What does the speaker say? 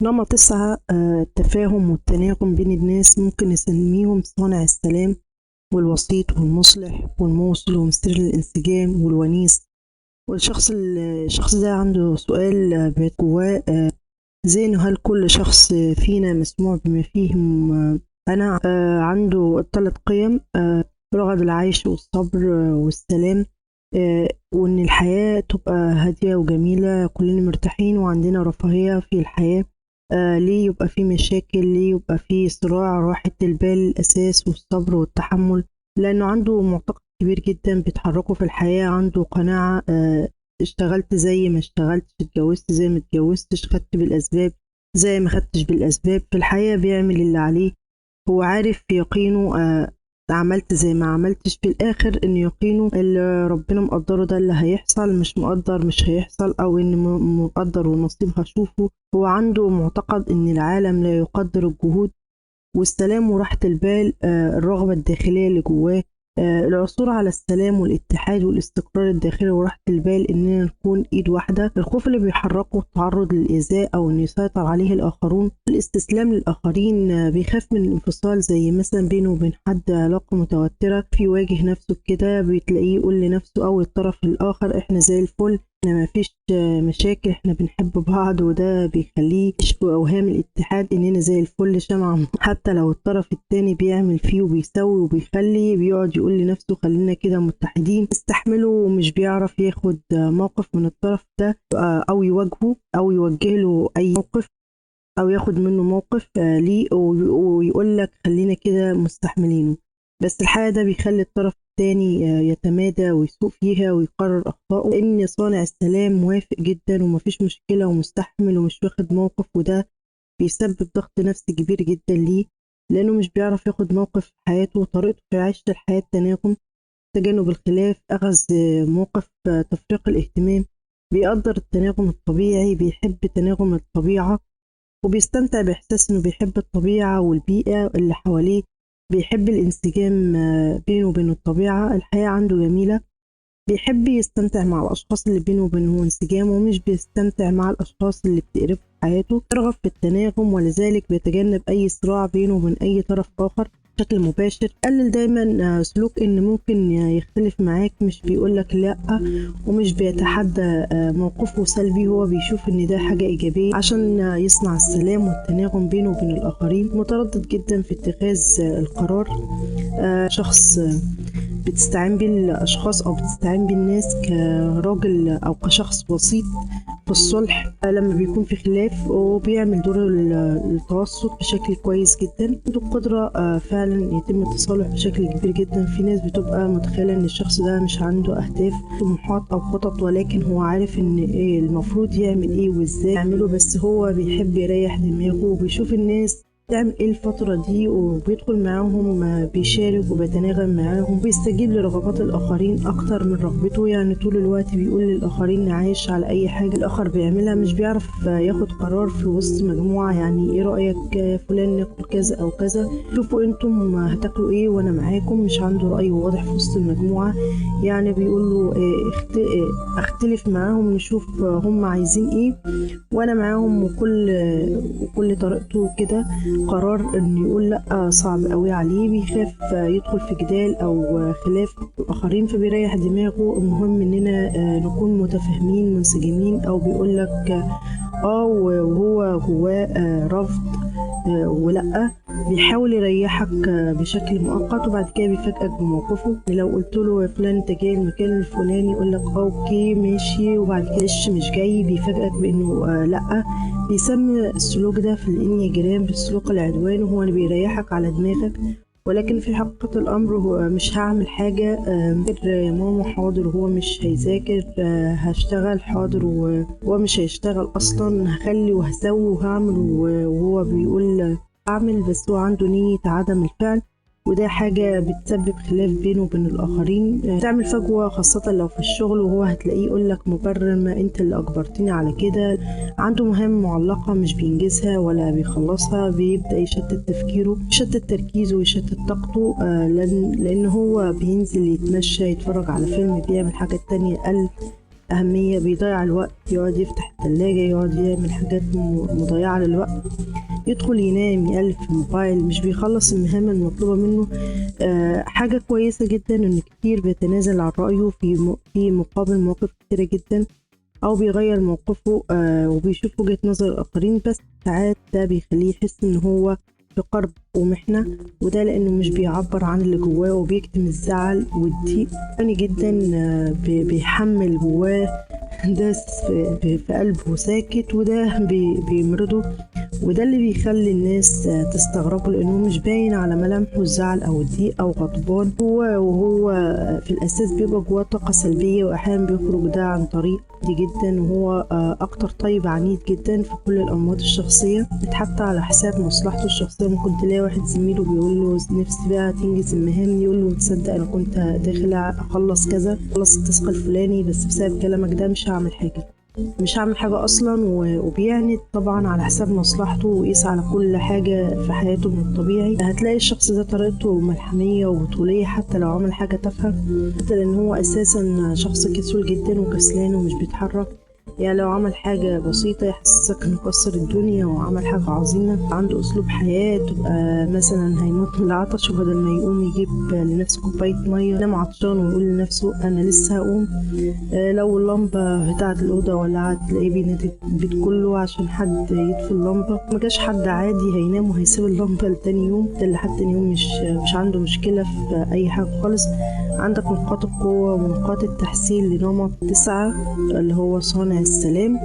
نمط 9 التفاهم والتناغم بين الناس ممكن نسميهم صانع السلام والوسيط والمصلح والموصل ومثير الانسجام والونيس. الشخص ده عنده سؤال بيت جواه زي إنه هل كل شخص فينا مسموع بما فيهم أنا عنده ال3 قيم رغد العيش والصبر والسلام وإن الحياة تبقى هادية وجميلة كلنا مرتاحين وعندنا رفاهية في الحياة. ليه يبقى في مشاكل؟ ليه يبقى في صراع؟ راحة البال الأساس والصبر والتحمل، لأنه عنده معتقد كبير جدا بيتحركه في الحياة. عنده قناعة اشتغلت زي ما اشتغلتش، اتجوزت زي ما اتجوزتش، خدت بالأسباب زي ما خدتش بالأسباب في الحياة، بيعمل اللي عليه. هو عارف في يقينه عملت زي ما عملتش في الآخر إن يقينه اللي ربنا مقدره ده اللي هيحصل، مش مقدر مش هيحصل، أو إن مقدر والنصيب هشوفه. هو عنده معتقد إن العالم لا يقدر الجهود والسلام وراحة البال، الرغبة الداخلية اللي جواه، العثور على السلام والاتحاد والاستقرار الداخلي وراحة البال، إننا نكون إيد واحدة. الخوف اللي بيحركه التعرض للإيذاء أو إن يسيطر عليه الآخرون، الاستسلام للآخرين، بيخاف من الانفصال زي مثلا بينه وبين حد علاقة متوترة، بيواجه نفسه كده بتلاقيه يقول لنفسه أو الطرف الآخر إحنا زي الفل، احنا مفيش مشاكل، احنا بنحب بعض، وده بيخليه يعيش بأوهام الاتحاد إننا زي الفل شمعة. حتى لو الطرف التاني بيعمل فيه وبيسوي وبيخلي، بيقعد يقول لنفسه خلينا كده متحدين، استحمله، ومش بيعرف ياخد موقف من الطرف ده أو يواجهه أو يوجه له أي موقف أو ياخد منه موقف ليه، ويقول لك خلينا كده مستحملينه. بس الحقيقة ده بيخلي الطرف التاني يتمادى ويسوء فيها ويقرر أخطائه، لأن صانع السلام موافق جدا ومفيش مشكلة ومستحمل ومش واخد موقف، وده بيسبب ضغط نفسي كبير جدا ليه، لأنه مش بيعرف ياخد موقف في حياته. وطريقته في عيشة الحياة التناغم، تجنب الخلاف، أخذ موقف تفريق الاهتمام، بيقدر التناغم الطبيعي، بيحب تناغم الطبيعة، وبيستمتع بإحساس إنه بيحب الطبيعة والبيئة اللي حواليه، بيحب الانسجام بينه وبين الطبيعة. الحياة عنده جميلة، بيحب يستمتع مع الأشخاص اللي بينه وبينهم انسجام، ومش بيستمتع مع الأشخاص اللي بتقرفه في حياته. يرغب في التناغم، ولذلك بيتجنب أي صراع بينه وبين أي طرف آخر بشكل مباشر. قلل دايما سلوك إن ممكن يختلف معاك، مش بيقولك لأ، ومش بيتحدى موقفه سلبي، هو بيشوف إن ده حاجة إيجابية عشان يصنع السلام والتناغم بينه وبين الآخرين. متردد جدا في اتخاذ القرار، شخص بتستعين بيه الأشخاص أو بتستعين بيه الناس كراجل أو كشخص وسيط في الصلح لما بيكون في خلاف، وبيعمل دور التوسط بشكل كويس جدا. عنده قدرة فعلا يتم التصالح بشكل كبير جدا. في ناس بتبقى متخيلة ان الشخص ده مش عنده أهداف طموحات أو خطط، ولكن هو عارف ان ايه المفروض يعمل ايه وازاي يعمله، بس هو بيحب يريح دماغه وبيشوف الناس تعمل ايه الفترة دي، وبيدخل معاهم بيشارك وبيتناغم معاهم، بيستجيب لرغبات الآخرين أكتر من رغبته. يعني طول الوقت بيقول للآخرين عايش على أي حاجة الآخر بيعملها، مش بيعرف ياخد قرار في وسط مجموعة. يعني ايه رأيك فلان ناكل كذا أو كذا، شوفوا انتم هتاكلوا ايه وأنا معاكم، مش عنده رأي واضح في وسط المجموعة. يعني بيقول له اختلف معاهم نشوف هم عايزين ايه وانا معاهم، وكل طريقته كده قرار انه يقول لا صعب قوي عليه، بيخاف يدخل في جدال او خلاف الاخرين، فبيريح دماغه. المهم اننا نكون متفاهمين منسجمين، او بيقول لك وهو جواه رفض ولا، بيحاول يريحك بشكل مؤقت، وبعد كده بيفاجئك بموقفه. لو قلت له يا فلان انت جاي المكان الفلاني، يقول لك اوكي ماشي، وبعد كده مش جاي، بيفاجئك بانه لا. بيسمي السلوك ده في الانياجرام بالسلوك العدواني، وهو اللي بيريحك على دماغك، ولكن في حقيقة الأمر هو مش هعمل حاجة يا ماما حاضر، وهو مش هيذاكر، هشتغل حاضر وهو مش هيشتغل أصلا، هخلي وهسوي وهعمل، وهو بيقول أعمل، بس هو عنده نية عدم الفعل، وده حاجة بتسبب خلاف بينه وبين الآخرين، تعمل فجوة خاصة لو في الشغل، وهو هتلاقيه يقولك مبرر ما انت اللي أجبرتني على كده. عنده مهام معلقة مش بينجزها ولا بيخلصها، بيبدأ يشتت تفكيره، يشتت تركيزه، ويشتت طاقته، لأن هو بينزل يتمشى، يتفرج على فيلم، بيعمل حاجة تانية أقل أهمية، بيضيع الوقت، يقعد يفتح التلاجة، يقعد يعمل حاجات مضيعة للوقت، يدخل ينام يقلب في الموبايل، مش بيخلص المهام المطلوبة منه. حاجة كويسة جدا إن كتير بيتنازل عن رأيه في مقابل مواقف كتيرة جدا، أو بيغير موقفه وبيشوف وجهة نظر الآخرين، بس ساعات ده بيخليه يحس إن هو في كرب ومحنة، وده لأنه مش بيعبر عن اللي جواه وبيكتم الزعل والضيق. غني جدا بيحمل جواه ده في قلبه ساكت، وده بيمرضه، وده اللي بيخلي الناس تستغربه، لأنه مش باين على ملامحه الزعل أو الضيق أو غضبان، وهو في الأساس بيبقى جواه طاقة سلبية، وأحيانا بيخرج ده عن طريق دي جدا. وهو أكتر طيب عنيد جدا في كل الأنماط الشخصية، حتى على حساب مصلحته الشخصية. ممكن تلاقي واحد زميله بيقول له نفسي بقى تنجز المهام، يقول له تصدق أنا كنت داخل أخلص كذا، أخلص التاسك الفلاني، بس بسبب كلامك ده مش هعمل حاجة أصلا. وبيعند طبعا على حساب مصلحته، ويقيس على كل حاجة في حياته من الطبيعي. هتلاقي الشخص ده طريقته ملحمية وبطولية حتى لو عمل حاجة تافهة، حتى لأن هو أساسا شخص كسول جدا وكسلان ومش بيتحرك. يعني لو عمل حاجة بسيطة يحسسك انه كسر الدنيا، وعمل حاجة عظيمة. عنده اسلوب حياة تبقى مثلا هيموت من العطش، وبدل ما يقوم يجيب لنفسه كوباية مية ينام عطشان ويقول لنفسه انا لسه هقوم. لو اللمبة بتاعت الأوضة ولعت تلاقيه بينادي البيت كله عشان حد يطفي اللمبة. مجاش حد عادي هينام وهيسيب اللمبة لتاني يوم، ده اللي حد تاني يوم مش عنده مشكلة في أي حاجة خالص. عندك نقاط القوة ونقاط التحسين لنمط 9 اللي هو صانع السلام.